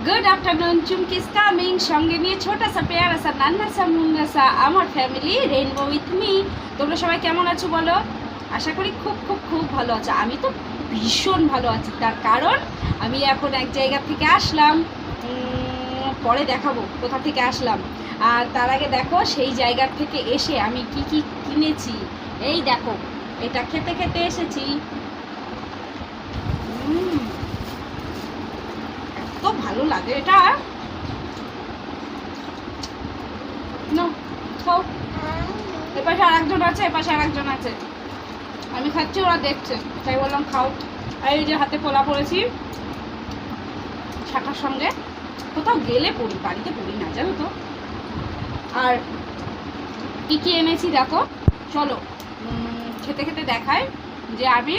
Good afternoon चुमकिस Kameng সঙ্গে নিয়ে ছোটা সা প্যারা সা নান্না সা মুন্না সা আমার ফ্যামিলি রেইনবো উইথ মি। তোমরা সবাই কেমন আছো বলো? আশা করি খুব খুব খুব ভালো আছো। আমি তো ভীষণ ভালো আছি, তার কারণ আমি এখন এক জায়গা থেকে আসলাম, পরে দেখাবো কোথা থেকে আসলাম। আর তার আগে দেখো সেই জায়গা থেকে এসে আমি কি কি কিনেছি। এই দেখো, এটা খেতে খেতে এসেছি। এত ভালো লাগে এটা। এপাশে আর একজন আছে, এপাশে আর একজন আছে। আমি খাচ্ছি, ওরা দেখছে, তাই বললাম খাও। আর এই যে হাতে পোলা পড়েছি শাখার সঙ্গে। কোথাও গেলে পড়ি, বাড়িতে পড়ি না জানো তো। আর কি কি এনেছি দেখো, চলো খেতে খেতে দেখায় যে আমি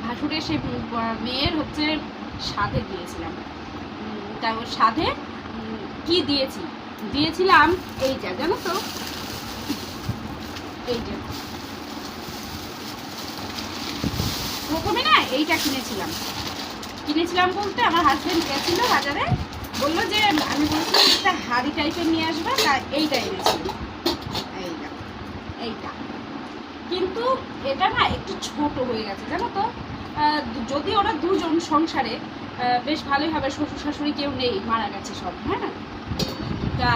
ভাসুরের সে মেয়ের হচ্ছে সাধে দিয়েছিলাম। তাই ওর সাধে কি দিয়েছিলাম এইটা জানো তো, এই যে প্রথমে না এইটা কিনেছিলাম বলতে আমার হাজবেন্ড গেছিল বাজারে, বললো যে আমি বলেছিলাম একটা হাড়ি টাইপের নিয়ে আসবে, তা এইটা এনেছিলাম। এইটা কিন্তু এটা না একটু ছোট হয়ে গেছে জানো তো। যদি ওরা দুজন সংসারে বেশ ভালোই হবে, শ্বশুর শাশুড়ি কেউ নেই, মারা গেছে সব। হ্যাঁ, তা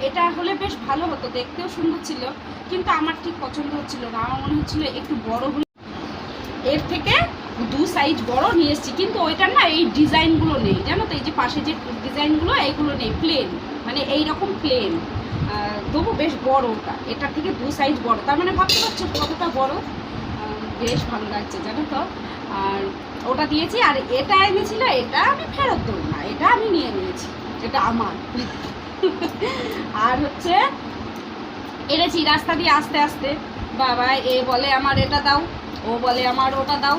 এটা হলে বেশ ভালো হতো, দেখতেও সুন্দর ছিল, কিন্তু আমার ঠিক পছন্দ হচ্ছিল না। আমার মনে হচ্ছিল একটু বড় হলে, এর থেকে 2 সাইজ বড় নিয়ে এসেছি, কিন্তু ওইটার না এই ডিজাইনগুলো নেই জানো তো। এই যে পাশে যে ডিজাইনগুলো এইগুলো নেই, প্লেন, মানে এইরকম প্লেন। তবু বেশ বড় ওটা, এটার থেকে 2 সাইজ বড়। তার মানে ভাবতে পারছো কতটা বড়। বেশ ভালো লাগছে জানো তো। আর ওটা দিয়েছি। আর এটা এনেছিল, এটা আমি ফেরত দেবো না, এটা আমি নিয়ে নিয়েছি, এটা আমার। আর হচ্ছে এনেছি রাস্তা দিয়ে আস্তে আস্তে, বাবা এ বলে আমার এটা দাও, ও বলে আমার ওটা দাও,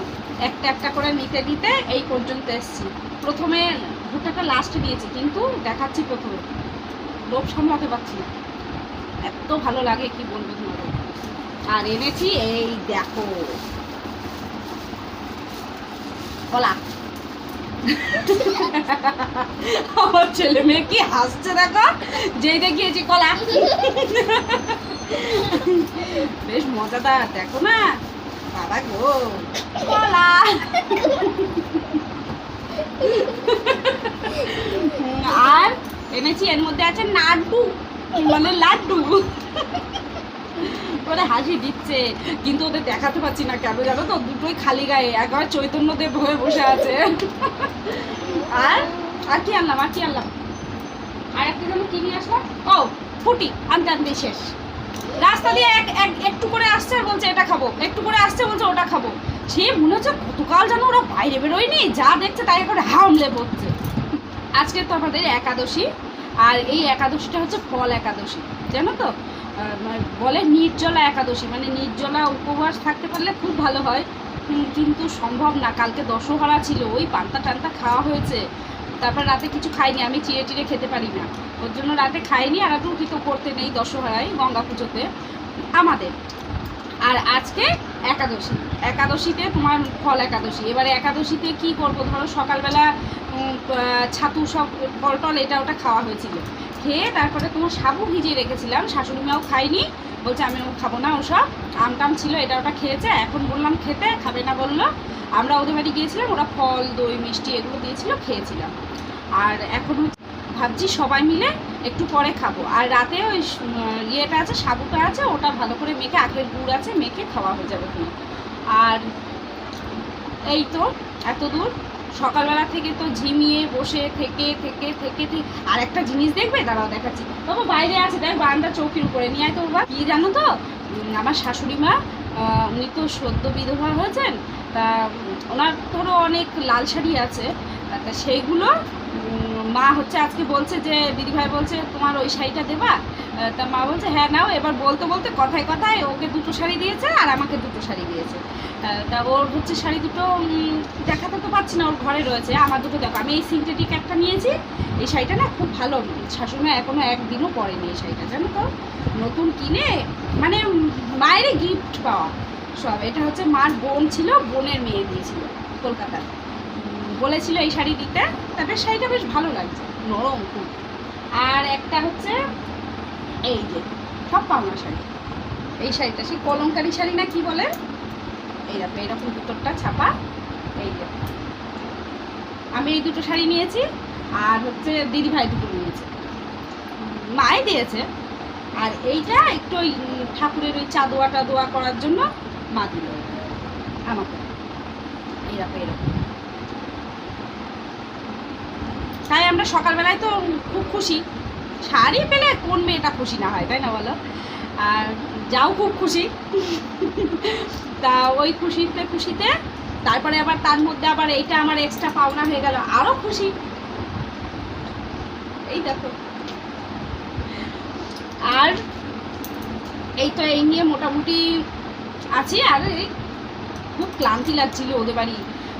একটা একটা করে নিতে নিতে এই পর্যন্ত এসেছি। প্রথমে ভুট্টাটা লাস্টে নিয়েছি, কিন্তু দেখাচ্ছি প্রথমে, লোভ সামলাতে পারছি না, এত ভালো লাগে কি বলবো তোমাদের। আর এনেছি এই দেখো কলা। আমার ছেলে মেয়ে কি হাসছে দেখো, যেই দেখিয়েছি কলা। বেশ মজাদার দেখো না বাবা গো, কলা। আর এনেছি এর মধ্যে আছে নাড্ডু, মানে লাড্ডু। ওরা হাসি দিচ্ছে, কিন্তু ওদের দেখাতে পারছি না কেন জানো তো, দুটোই খালি গায়ে, একবার চৈতন্যদেব হয়ে বসে আছে। আর কি আনলাম, আর একটা যেন কি নিয়ে আসলাম, ও ফুটি আনতে আনতে শেষ। রাস্তা দিয়ে একটু করে আসছে আর বলছে এটা খাবো, একটু করে আসছে বলছে ওটা খাবো। সে মনে হচ্ছে গতকাল যেন ওরা বাইরে বেরোয়নি, যা দেখছে তাই করে হামলে পড়ছে। আজকে তো আমাদের একাদশী, আর এই একাদশীটা হচ্ছে ফল একাদশী জানো তো। বলে নির্জলা একাদশী, মানে নির্জলা উপবাস থাকতে পারলে খুব ভালো হয়, কিন্তু সম্ভব না। কালকে দশহরা ছিল, ওই পান্তা টান্তা খাওয়া হয়েছে, তারপর রাতে কিছু খাইনি, আমি চিড়ে টিড়ে খেতে পারি না, ওর জন্য রাতে খাইনি। আর রুটি তো করতে নেই দশহরায়, গঙ্গা পুজোতে আমাদের। আর আজকে একাদশীতে তোমার ফল একাদশী। এবারে একাদশীতে কি করব, ধরো সকালবেলা ছাতু সব ফল টল এটা ওটা খাওয়া হয়েছিল, খেয়ে তারপরে তোমার সাবু ভিজিয়ে রেখেছিলাম, শাশুড়ি মাও খাইনি, বলছে আমিও খাবো না ওসব, আমটাম ছিল এটা ওটা খেয়েছে। এখন বললাম খেতে, খাবে না বললো। আমরা ওদের বাড়ি গিয়েছিলাম, ওরা ফল দই মিষ্টি এগুলো দিয়েছিল, খেয়েছিলাম। আর এখন ভাবছি সবাই মিলে একটু পরে খাবো। আর রাতে ওই ইয়েটা আছে, সাবুটা আছে, ওটা ভালো করে মেখে, আখের গুড় আছে, মেখে খাওয়া হয়ে যাবে। আর এই তো এত দূর সকালবেলা থেকে তো ঝিমিয়ে বসে থেকে থেকে থেকে থেকে। আর একটা জিনিস দেখবে, দাঁড়াও দেখাচ্ছি। বাবা বাইরে আছে, দেখ বারান্দা চৌকির উপরে নিয়ে আয় তো। বাবা কি জানো তো, আমার শাশুড়ি মা, উনি তো সদ্য বিধবা হয়েছেন, তা ওনার ধরো অনেক লাল শাড়ি আছে, তা সেইগুলো মা হচ্ছে আজকে বলছে যে দিদিভাই বলছে তোমার ওই শাড়িটা দেবা, তা মা বলছে হ্যাঁ নাও। এবার বলতে বলতে কথায় কথায় ওকে 2টো শাড়ি দিয়েছে আর আমাকে 2টো শাড়ি দিয়েছে। তা ওর হচ্ছে শাড়ি দুটো দেখাতে তো পারছি না, ওর ঘরে রয়েছে। আমার দুটো দেখো, আমি এই সিনথেটিক একটা নিয়েছি, এই শাড়িটা না খুব ভালো, শাশুড়ি মা এখনো একদিনও পরেনি এই শাড়িটা জানো তো, নতুন কিনে, মানে মায়েরই গিফট পাওয়া সব। এটা হচ্ছে মার বোন ছিল, বোনের মেয়ে দিয়েছিল কলকাতায়। বলেছিল এই শাড়ি দিতে, তবে শাড়িটা বেশ ভালো লাগছে, নরম খুব। আর একটা হচ্ছে এই যে সব পাওনা শাড়ি, এই শাড়িটা সেই কলমকারি শাড়ি না কি বলে, এইরকম এরকম ভিতরটা ছাপা। এই যে আমি এই দুটো শাড়ি নিয়েছি, আর হচ্ছে দিদিভাই দুটো নিয়েছে, মাই দিয়েছে। আর এইটা একটু ওই ঠাকুরের ওই চাদোয়া টাদোয়া করার জন্য মা দিল আমাকে, এইরকম এরকম। তাই আমরা সকালবেলায় তো খুব খুশি, শাড়ি পেলে কোন মেয়েটা খুশি না হয়, তাই না বলো? আর যাও খুব খুশি। তা ওই খুশিতে তারপরে আবার তার মধ্যে আবার এইটা আমার এক্সট্রা পাওনা হয়ে গেল, আরো খুশি। এই দেখো, আর এই তো এই নিয়ে মোটামুটি আছি। আর খুব ক্লান্তি লাগছিল ওদের বাড়ি,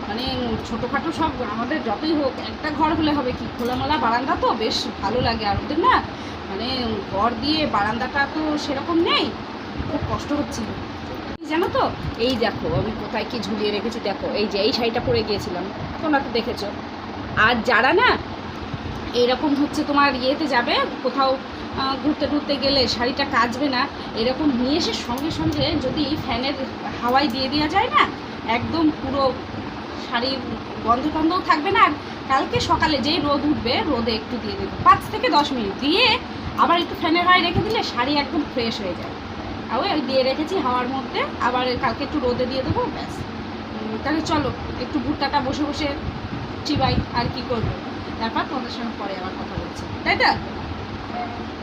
মানে ছোটোখাটো সব, আমাদের যতই হোক একটা ঘর হলে হবে কি, খোলামেলা বারান্দা তো বেশ ভালো লাগে। আর ওদের না মানে ঘর দিয়ে বারান্দাটা তো সেরকম নেই, খুব কষ্ট হচ্ছিল জানো তো। এই দেখো আমি কোথায় কি ঝুলিয়ে রেখেছি, দেখো এই যে এই শাড়িটা পরে গিয়েছিলাম, তোমরা তো দেখেছো। আর যারা না এরকম হচ্ছে তোমার ইয়েতে যাবে কোথাও ঘুরতে টুরতে গেলে শাড়িটা কাচবে না, এরকম নিয়ে এসে সঙ্গে সঙ্গে যদি ফ্যানের হাওয়ায় দিয়ে দেওয়া যায় না, একদম পুরো শাড়ির গন্ধ টন্ধও থাকবে না। আর কালকে সকালে যেই রোদ উঠবে, রোদে একটু দিয়ে দেবো 5 থেকে 10 মিনিট দিয়ে, আবার একটু ফ্যানের হাওয়ায় রেখে দিলে শাড়ি একদম ফ্রেশ হয়ে যায়। আর ওই দিয়ে রেখেছি হাওয়ার মধ্যে, আবার কালকে একটু রোদে দিয়ে দেবো, ব্যাস। তাহলে চলো একটু ভুট্টাটা বসে বসে চিবাই, আর কি করবো। তারপর তোমাদের সঙ্গে পরে আবার কথা বলছি, তাই তো?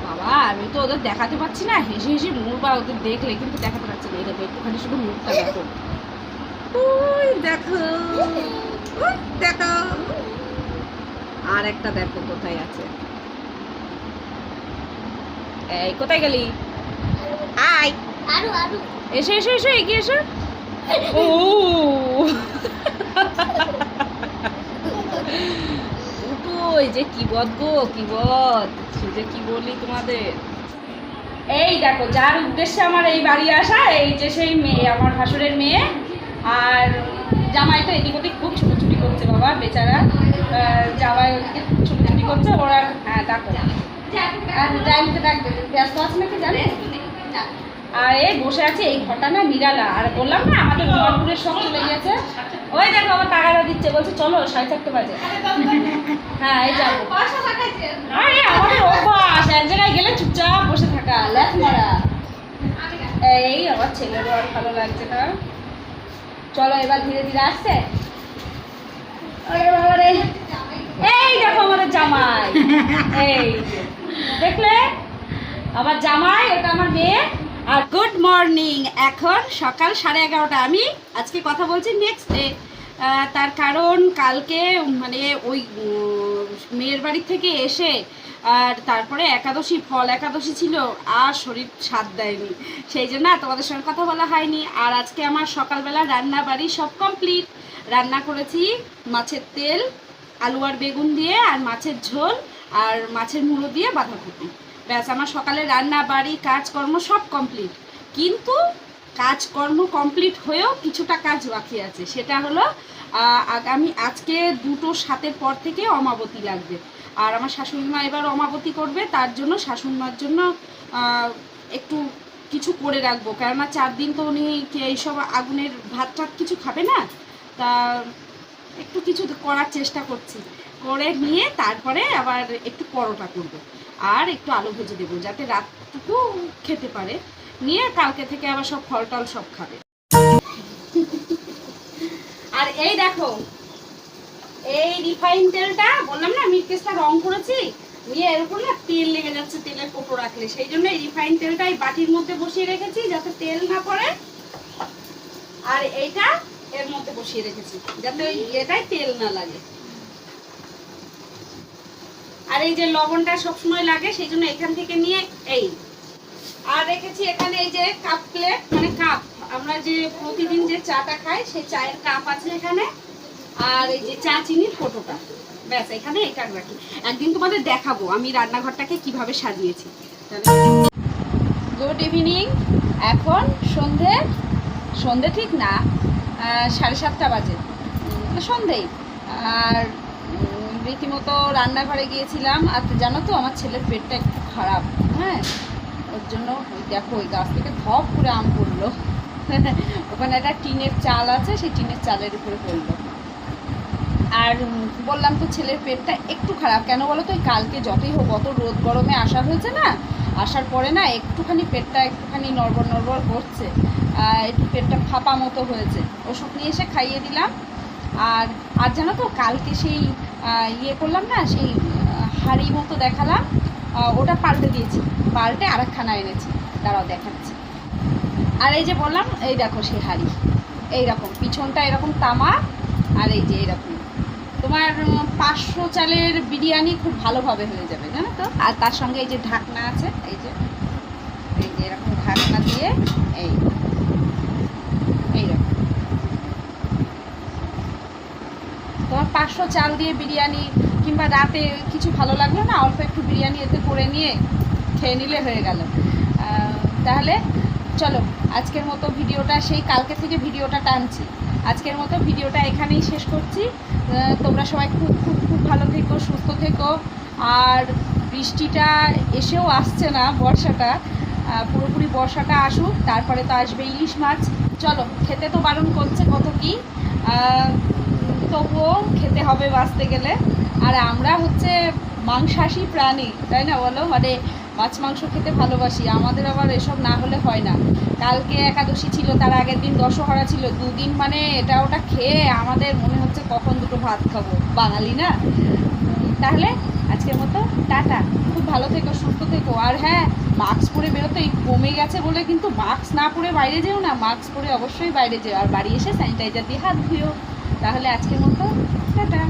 বাবা আমি তো ওদের দেখাতে পাচ্ছি না, হেসে হেসে মরবা ওদের দেখলে, কিন্তু দেখাতে পাচ্ছি না। এটা একটুখানি শুধু মুখটা দেখো, ওই দেখো দেখো, আর একটা দেখো কোথায় আছে। এই কোথায় গেলি? আয় এসো এসো এসো, এগিয়ে এসো। ও ওই যে কি বদ গো, কি বদ, যে কি বলি তোমাদের। এই দেখো যার উদ্দেশ্যে আমার এই বাড়ি আসা, এই যে সেই মেয়ে, আমার ভাসুরের মেয়ে। আর জামাই তো এদিক ওদিক খুব ছুটোছুটি করছে বাবা, বেচারা জামাই ওদিকে ছুটোছুটি করছে। ওরা হ্যাঁ ডাকো, টাইমতে ডাকবে, ব্যস্ত আছে নাকি জানে। আর এই বসে আছে এই ঘরটা না নিরালা। আর বললাম না আমাদের গোয়ালপুরের সব চলে গেছে। ওই দেখো আমার টাকাটা দিচ্ছে, বলছে চলো 4:30 বাজে। হ্যাঁ এই যাবো। আরে আমাদের অভ্যাস এক জায়গায় গেলে চুপচাপ বসে থাকা, ল্যাথ মারা। এই আমার ছেলেরও আর ভালো লাগছে না। চলো এবার ধীরে ধীরে আসছে। এই দেখো আমাদের জামাই, এই দেখলে আমার জামাই, ওটা আমার মেয়ে। আর গুড মর্নিং, এখন সকাল 11:30। আমি আজকে কথা বলছি নেক্সট ডে, তার কারণ কালকে মানে ওই মেয়ের বাড়ি থেকে এসে আর তারপরে একাদশী, ফল একাদশী ছিল, আর শরীর সাথ দেয়নি, সেই জন্য তোমাদের সঙ্গে কথা বলা হয়নি। আর আজকে আমার সকালবেলা রান্না বাড়ি সব কমপ্লিট। রান্না করেছি মাছের তেল, আলু আর বেগুন দিয়ে, আর মাছের ঝোল, আর মাছের মুড়ো দিয়ে বাঁধাকপি, ব্যাস। আমার সকালে রান্না বাড়ি কাজকর্ম সব কমপ্লিট। কিন্তু কাজকর্ম কমপ্লিট হয়েও কিছুটা কাজ বাকি আছে, সেটা হলো আজকে 2:07 পর থেকে অমাবতী লাগবে। আর আমার শাশুড়ি মা এবার অমাবতী করবে, তার জন্য শাশুড়ি মার জন্য একটু কিছু করে রাখবো, কেননা 4 দিন তো উনি এইসব আগুনের ভাত টাত কিছু খাবে না। তা একটু কিছু করার চেষ্টা করছি, করে নিয়ে তারপরে আবার একটু পরোটা করবো, আর একটু আলু ভেজে দেবো, যাতে রাতটুকু খেতে পারে। নিয়ে কালকে থেকে আবার সব ফল টল সব খাবে। আর এই দেখো এই রিফাইন তেলটা, বললাম না মিটকেসটা রং করেছি, নিয়ে এর উপর না তেল লেগে যাচ্ছে, তেলের কোটো রাখলে, সেই জন্য এই রিফাইন তেলটা এই বাটির মধ্যে বসিয়ে রেখেছি যাতে তেল না পড়ে। আর এইটা এর মধ্যে বসিয়ে রেখেছি যাতে এটাই তেল না লাগে। আর এই যে লবণটা সবসময় লাগে, সেই জন্য এখান থেকে নিয়ে এই আর রেখেছি এখানে এই যে কাপ প্লেট, মানে কাপ, আমরা যে প্রতিদিন যে চাটা খাই সেই চায়ের কাপ আছে এখানে। আর এই যে চা চিনির ফটোটা, ব্যাস এখানে এটা রাখি। একদিন তোমাদের দেখাবো আমি রান্নাঘরটাকে কিভাবে সাজিয়েছি। গুড ইভিনিং, এখন সন্ধে ঠিক না 7:30 বাজে, সন্ধেই। আর রীতিমতো রান্নাঘরে গিয়েছিলাম। আর জানো তো আমার ছেলের পেটটা একটু খারাপ, হ্যাঁ, ওর জন্য ওই দেখো ওই গাছ থেকে ধপ করে আম পড়লো। ওখানে একটা টিনের চাল আছে, সেই টিনের চালের উপরে পড়লো। আর বললাম তো ছেলের পেটটা একটু খারাপ, কেন বলো তো? ওই কালকে যতই হোক অত রোদ গরমে আসা হয়েছে না, আসার পরে না একটুখানি পেটটা একটুখানি নড়বড় নড়বড় করছে, একটু পেটটা ফাঁপা মতো হয়েছে। ওষুধ নিয়ে এসে খাইয়ে দিলাম। আর আর জানো তো কালকে সেই ইয়ে করলাম না, সেই হাঁড়ি মতো দেখালাম, ওটা পাল্টে দিয়েছি, পাল্টে আরেকখানা এনেছি, দাঁড়াও দেখাচ্ছি। আর এই যে বললাম, এই দেখো সেই হাঁড়ি, এইরকম পিছনটা এরকম তামা, আর এই যে এরকম তোমার 500 চালের বিরিয়ানি খুব ভালোভাবে হয়ে যাবে, জানো তো। আর তার সঙ্গে এই যে ঢাকনা আছে, এই যে এরকম ঢাকনা দিয়ে এইরকম তোমার 500 চাল দিয়ে বিরিয়ানি, কিংবা রাতে কিছু ভালো লাগলো না, অল্প একটু বিরিয়ানি এতে করে নিয়ে খেয়ে নিলে হয়ে গেল। তাহলে চলো আজকের মতো ভিডিওটা, সেই কালকে থেকে ভিডিওটা টানছি, আজকের মতো ভিডিওটা এখানেই শেষ করছি। তোমরা সবাই খুব খুব খুব ভালো থেকো, সুস্থ থেকো। আর বৃষ্টিটা এসেও আসছে না, বর্ষাটা পুরোপুরি বর্ষাটা আসুক, তারপরে তো আসবে ইলিশ মাছ। চলো, খেতে তো বারণ করছে কত কি, তবুও খেতে হবে বাঁচতে গেলে। আর আমরা হচ্ছে মাংসাশী প্রাণী, তাই না বলো? মানে মাছ মাংস খেতে ভালোবাসি, আমাদের আবার এসব না হলে হয় না। কালকে একাদশী ছিল, তার আগের দিন দশহরা ছিল, দুদিন মানে এটা ওটা খেয়ে আমাদের মনে হচ্ছে কখন দুটো ভাত খাবো, বাঙালি না। তাহলে আজকের মতো টাটা, খুব ভালো থেকো, সুস্থ থেকো। আর হ্যাঁ, মাস্ক পরে বেরোতে এই কমে গেছে বলে কিন্তু মাস্ক না পরে বাইরে যেও না, মাস্ক পরে অবশ্যই বাইরে যেও, আর বাড়ি এসে স্যানিটাইজার দিয়ে হাত ধুয়েও। তাহলে আজকের মতো টাটা।